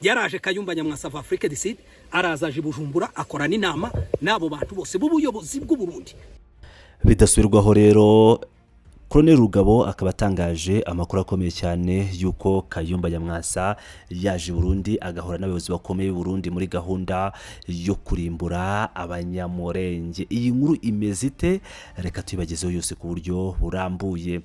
yaraje Kayumba Nyamwasa wa Afrique du Sud araza aje Bujumbura akora n'inama nabo bantu bose b'ubuyobozi bw'u Burundi. Bidasubirwaho rero Colonel Rugabo akaba atangaje amakuru akomeye cyane yuko Kayumba Nyamwasa yaje Burundi agahora n'abayobozi bakomeye Burundi muri gahunda yo kurimbura abanyamurenge. Iyi nkuru imeze ite? Reka tuyibagezeho yose ku buryo burambuye.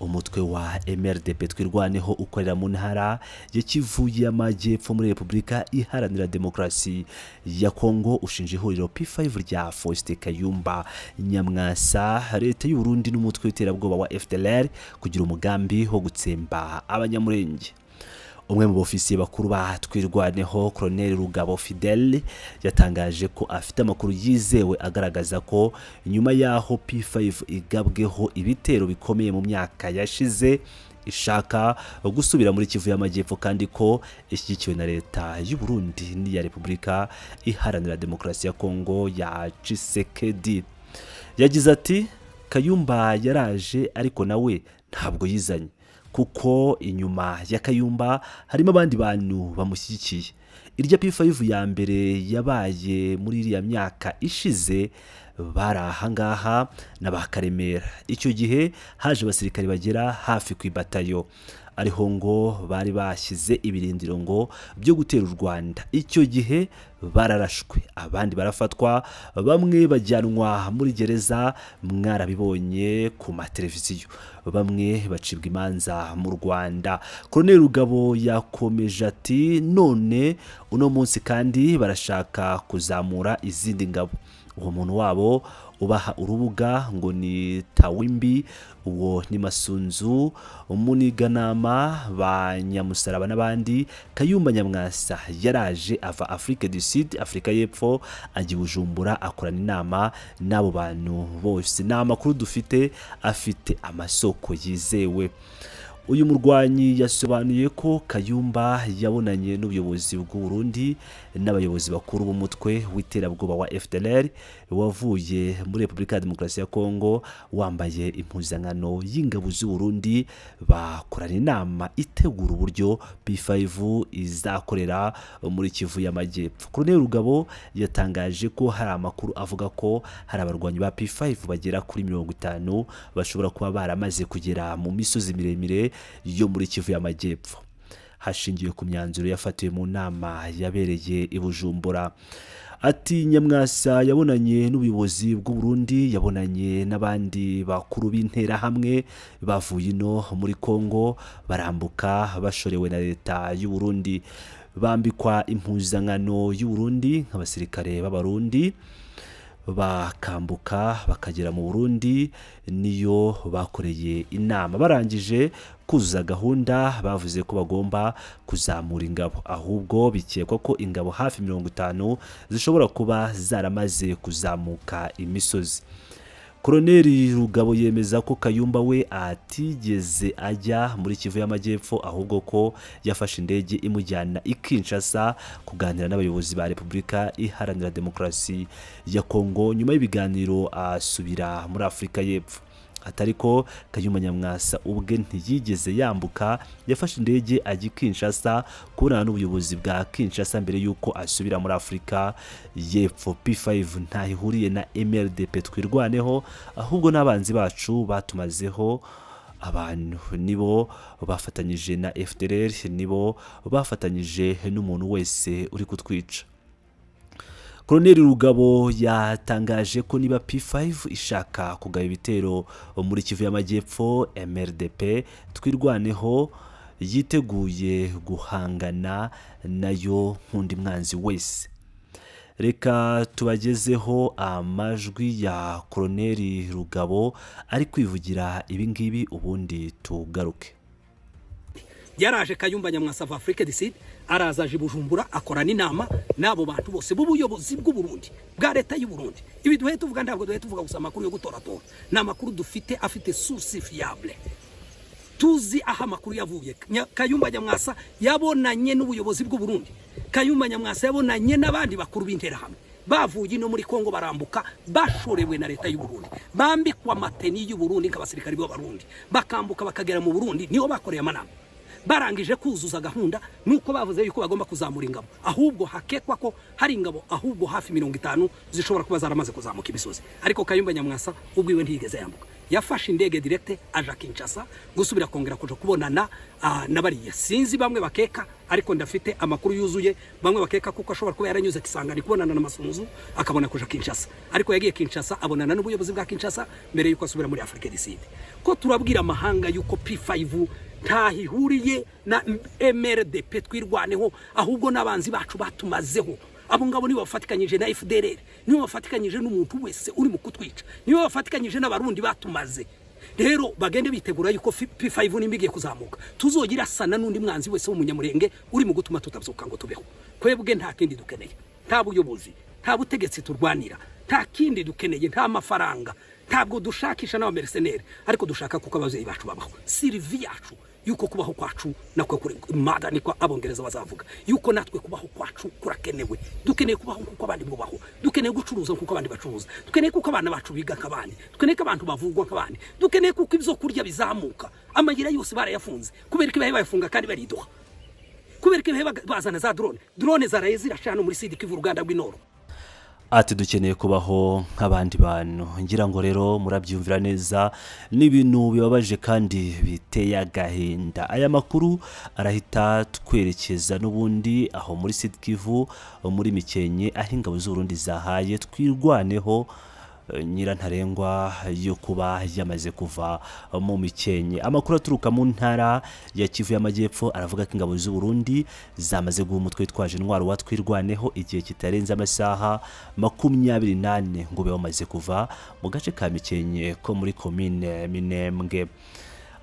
Umutwe wa MRDP twirwaneho ukorera mu ntara ya Kivu y'Amajyepfo muri Repubulika Iharanira Demokarasi ya Kongo ushinje ihuriro P5 rya Faustin Kayumba Nyamwasa, leta y'u Burundi n'umutwe w'iterabwoba wa FDLR kugira umugambi wo gutsemba abanyamurenge. Umwe mu bofisiye bakuru ba twirwaneho Colonel Rugabo Fidel yatangaje ko afite amakuru yizewe agaragaza ko nyuma yaho P5 igabweho ibitero bikomeye mu myaka yashize ishaka gusubira muri Kivu y'Amajyepfo kandi ko ishyigikiwe na leta y'u Burundi n'iya Repubulika Iharanira Demokarasi ya Kongo ya Tshisekedi. Yagize ati Kayumba yaraje ariko nawe ntabwo yizanye kuko inyuma ya Kayumba harimo abandi bantu bamushyigikiye. Irya P5 ya mbere yabaye muri iriya myaka ishize barahangaha n'abakaremera. Icyo gihe haje abasirikari bagera hafi ku ibatayo ariho ngo bari bashyize ibirindiro ngo byo gutera u Rwanda. Icyo gihe bararashwe abandi barafatwa bamwe bajyanwa muri gereza mwarabibonye ku mateleviziyo bamwe bacibwa imanza mu Rwanda. Colonel Rugabo yakomeje ati none uno munsi kandi barashaka kuzamura izindi ngabo. Uwo muntu wabo ubaha urubuga ngo ni Tawimbi, uwo ni Masunzu, Muniganama, ba Nyamusaraba n'abandi. Kayumba Nyamwasa yaraje ava Afrique du Sud, Afrika y'Epfo, ajya Bujumbura akorana inama n'abo bantu bose. Ni amakuru dufite afite amasoko yizewe. Uyu murwanyi yasobanuye ko Kayumba yabonanye n'ubuyobozi bw'u Burundi n'abayobozi bakuru b'umutwe w'iterabwoba wa FDLR wavuye muri Repubulika ya Demokarasi ya Kongo wambaye impuzankano y'ingabo z'u Burundi, bakorana inama itegura uburyo P5 izakorera muri Kivu y'Amajyepfo. Colonel Rugabo yatangaje ko hari amakuru avuga ko hari abarwanyi ba P5 bagera kuri 50 bashobora kuba baramaze kugera mu misozi miremire yo muri Kivu y'Amajyepfo. Hashingiwe ku myanzuro yafatiwe mu nama yabereye i Bujumbura. Ati Nyamwasa yabonanye n'ubuyobozi bw'u Burundi, yabonanye n'abandi bakuru b'intera hamwe bavuye ino muri Kongo barambuka bashorewe na leta y'u Burundi, bambikwa impuzankano y'u Burundi nk'abasirikare b'abarundi bakambuka bakagera mu Burundi. Niyo bakoreye inama, barangije kuzuza gahunda bavuze ko bagomba kuzamura ingabo, ahubwo bikekwa ko ingabo hafi 50 zishobora kuba zaramaze kuzamuka imisozi. Colonel Rugabo yemeza ko Kayumba we atigeze ajya muri Kivu y'Amajyepfo, ahubwo ko yafashe indege imujyana i Kinshasa kuganira n'abayobozi ba Repubulika Iharanira Demokarasi ya Kongo. Nyuma y'ibiganiro asubira muri Afrika y'Epfo. Atariko Kayumba Nyamwasa ubwe ntiyigeze yambuka, yafashe indege ajya Kinshasa kubonana n'ubuyobozi bwa Kinshasa mbere yuko asubira muri Afrika y'Epfo. P5 ntahihuriye na MRDP twirwaneho, ahubwo n'abanzi bacu batumazeho abantu, nibo bafatanyije na FDLR, nibo bafatanyije n'umuntu wese uri kutwica. Colonel Rugabo yatangaje ko niba P5 ishaka kugaba ibitero muri Kivu y'Amajyepfo, MRDP twirwaneho yiteguye guhangana nayo nk'undi mwanzi wese. Reka tubagezeho amajwi ya Colonel Rugabo ari kwivugira ibingibi ubundi tugaruke. Yaraje Kayumba Nyamwasa wa Afrique du Sud araza aje Bujumbura akorana inama n'abo bantu bose b'ubuyobozi bw'u Burundi bwa leta y'u Burundi. Ibi duhe tuvuga ntabwo duhe tuvuga gusa amakuru yo gutoratora, na makuru dufite afite source fiable. Tuzi aha makuru yavuye. Kayumba Nyamwasa yabonanye n'ubuyobozi bw'u Burundi. Kayumba Nyamwasa yabonanye n'abandi bakuru b'intera hamwe bavuye no muri Kongo barambuka bashorewe na leta y'u Burundi, bambikwa mateni y'u Burundi nk'abasirikari b'Abarundi bakambuka bakagera mu Burundi, niho bakoreye amanama. barangije kuzuza gahunda nuko bavuze yuko bagomba kuzamura ingabo, ahubwo hakekwa ko hari ingabo ahubwo hafi 50 zishobora kuba zaramaze kuzamuka imisozi. Ariko Kayumba Nyamwasa ubwiwe ntigeze yambuka, yafashe indege direct aja Kinshasa gusubira kongera kuja kubonana n'abariya. Sinzi bamwe bakeka, ariko ndafite amakuru yuzuye, bamwe bakeka kuko ashobora kuba yaranyuze Kisangani kubonana na Masunzu akabona kuja Kinshasa, ariko yagiye Kinshasa abonana n'ubuyobozi bwa Kinshasa mbere yuko asubira muri Afrique du Sud. Ko turabwira amahanga yuko P5 ntahihuriye na MRDP twirwaneho, ahubwo n'abanzi bacu batumazeho. Abo ngabo nibo bafatikanyije na FDLR, nibo bafatikanyije n'umuntu wese uri mu kutwica, nibo bafatikanyije n'abarundi batumaze. Rero bagende bitegura yuko P5 nimbigiye kuzamuka tuzogira sana n'undi mwanzi wese w'umunyamurenge uri mu gutuma tutazuka ngo tubeho. Kwebwe nta kindi dukeneye, nta buyobozi, nta butegetsi turwanira, nta kindi dukeneye, nta mafaranga, ntabwo dushakisha n'aba mercenaires, ariko dushaka kuko abavyeyi bacu babaho. Sylvie yacu yuko kubaho kwacu nakwe kuri mada niko abongereza bazavuga yuko natwe kubaho kwacu kurakenewe. Dukeneye kubaho kuko abandi mubaho, dukeneye gucuruza kuko abandi bacuruza, dukeneye kuko abana bacu biga nk'abandi, dukeneye ko abantu bavugwa nk'abandi, dukeneye kuko ibyo kurya bizamuka. Amagira yose barayafunze kubera ko bayafunga kandi baridoha, kubera ko bazana za drone zaraye zirashana muri Sud Kivu Ruganda rw'Inoro. Ati dukeneye kubaho nk'abandi bantu. Ngira ngo rero murabyumvira neza, n'ibintu bibabaje kandi biteye agahinda. Aya makuru arahita twerekeza n'ubundi aho muri Sud Kivu muri Mikenke, aho ingabo z'Uburundi zahaye twirwaneho nyirantarengwa yo kuba yamaze kuva mu Mikenke. Amakuru aturuka mu ntara ya Kivu y'Amajyepfo aravuga ko ingabo z'u Burundi zamaze guha umutwe witwaje intwaro wa twirwaneho igihe kitarenze amasaha 28 ngo be bamaze kuva mu gace ka Mikenke ko muri commune Minembwe.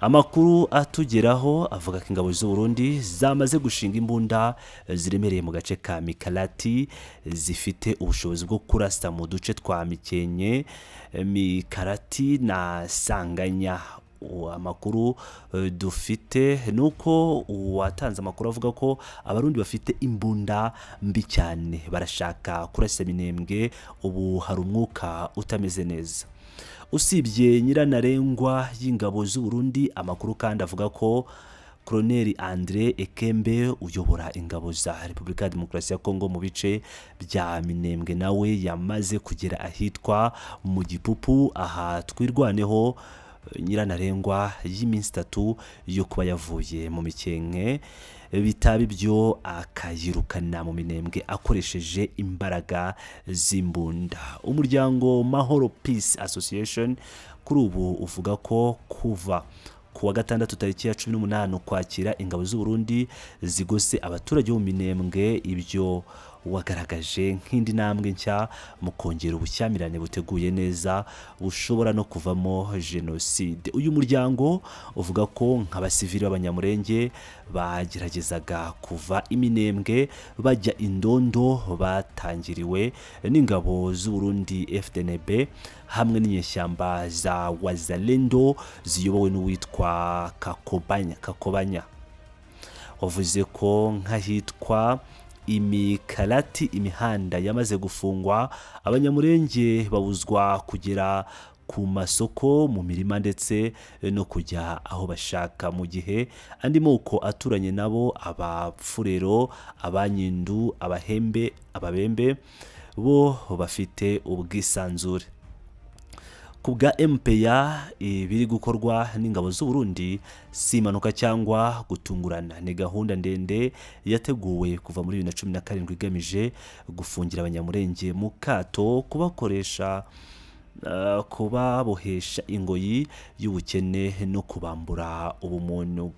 Amakuru atugeraho avuga ko ingabo z'u Burundi zamaze gushinga imbunda ziremereye mu gace ka Mikarati, zifite ubushobozi bwo kurasa mu duce twa Mikenke, Mikarati na Sanganya. Amakuru dufite nuko watanze amakuru avuga ko abarundi bafite imbunda mbi cyane, barashaka kurasa Minembwe, ubu hari umwuka utameze neza. Usibye nyirantarengwa y'ingabo z'u Burundi, amakuru kandi avuga ko Colonel André Ekembe uyobora ingabo za Repubulika ya Demokarasi ya Kongo mu bice bya Minembwe nawe yamaze kugera ahitwa mu Gipupu, aha twirwaneho nyirantarengwa y'iminsi 3 yo kuba yavuye mu Mikenke, bitaba ibyo akayirukana mu Minembwe akoresheje imbaraga z'imbunda. Umuryango Mahoro Peace Association kuri ubu uvuga ko kuva kuwa gatandatu tariki ya 18 kwakira ingabo z'u Burundi zigose abaturage bo mu Minembwe, ibyo wagaragaje nk'indi ntambwe nshya mu kongera ubushyamirane buteguye neza bushobora no kuvamo genocide. Uyu muryango uvuga ko nk'abasivili b'abanyamurenge bageragezaga kuva Iminembwe bajya Indondo batangiriwe n'ingabo z'u Burundi FDNB hamwe n'inyeshyamba za Wazalendo ziyobowe n'uwitwa Kakobanya. Wavuze ko nk'ahitwa Imikarati imihanda yamaze gufungwa, abanyamurenge babuzwa kugera ku masoko, mu mirima ndetse no kujya aho bashaka, mu gihe andi moko aturanye nabo abapfurero, abanyindu, ababembe bo bafite ubwisanzure. Kubwa MPA ibiri gukorwa n'ingabo z'u Burundi si impanuka cyangwa gutungurana, ni gahunda ndende yateguwe kuva muri 2017 igamije gufungira abanyamurenge mu kato, kubakoresha kubabohesha ingoyi y'ubukene no kubambura ubumuntu.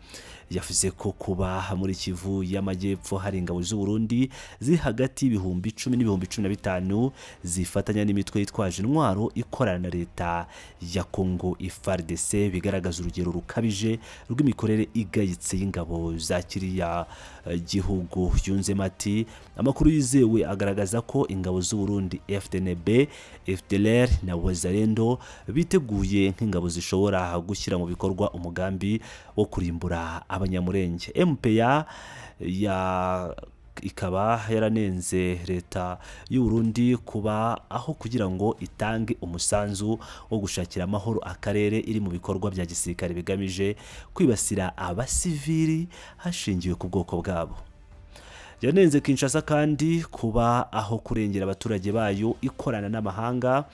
Yavuze ko kuba muri Kivu y'Amajyepfo hari ingabo z'u Burundi ziri hagati y'ibihumbi 10 n'ibihumbi 15 zifatanya n'imitwe yitwaje intwaro ikorana na leta ya Kongo FARDC, bigaragaza urugero rukabije rw'imikorere igayitse y'ingabo za kiriya gihugu. Yunzemo ati amakuru yizewe agaragaza ko ingabo z'u Burundi FDNB, FDLR na Wazalendo biteguye nk'ingabo zishobora gushyira mu bikorwa umugambi wo kurimbura abanyamurenge. MPA ikaba yaranenze leta y'u Burundi kuba aho kugira ngo itange umusanzu wo gushakira amahoro akarere iri mu bikorwa bya gisirikare bigamije kwibasira abasivili hashingiwe ku bwoko bwabo. Yanenze Kinshasa kandi kuba aho kurengera abaturage bayo ikorana n'amahanga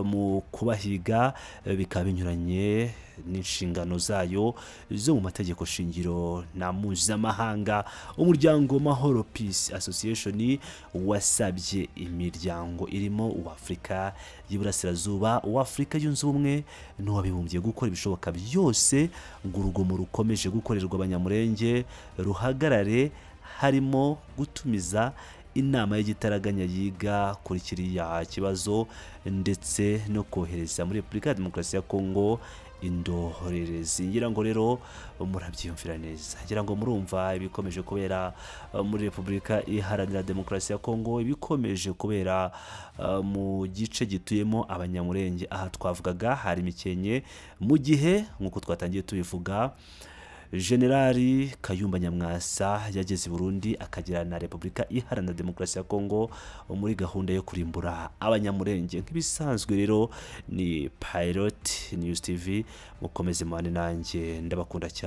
mu kubahiga bikaba binyuranye n'inshingano zayo zo mu mategeko shingiro na mpuzamahanga. Umuryango Mahoro Peace Association wasabye imiryango irimo uw'Afurika y'Iburasirazuba, uw'Afurika yunze ubumwe n'uwabibumbye gukora ibishoboka byose ngo urugomo rukomeje gukorerwa abanyamurenge ruhagarare, harimo gutumiza inama y'igitaraganya yiga kuri kiriya kibazo ndetse no kohereza muri Repubulika ya Demokarasi ya Kongo indorerezi. Ngira ngo rero murabyiyumvira neza, ngira ngo murumva ibikomeje kubera muri Repubulika Iharanira Demokarasi ya Kongo, ibikomeje kubera mu gice gituyemo abanyamurenge. Aha twavugaga hari Mikenke, mu gihe nk'uko twatangiye tubivuga Generali Kayumba Nyamwasa yageze i Burundi akagirana na Repubulika Iharanira Demokarasi ya Kongo muri gahunda yo kurimbura abanyamurenge. Nk'ibisanzwe rero ni Pilot News TV, mukomeze mane nanjye, ndabakunda cyane.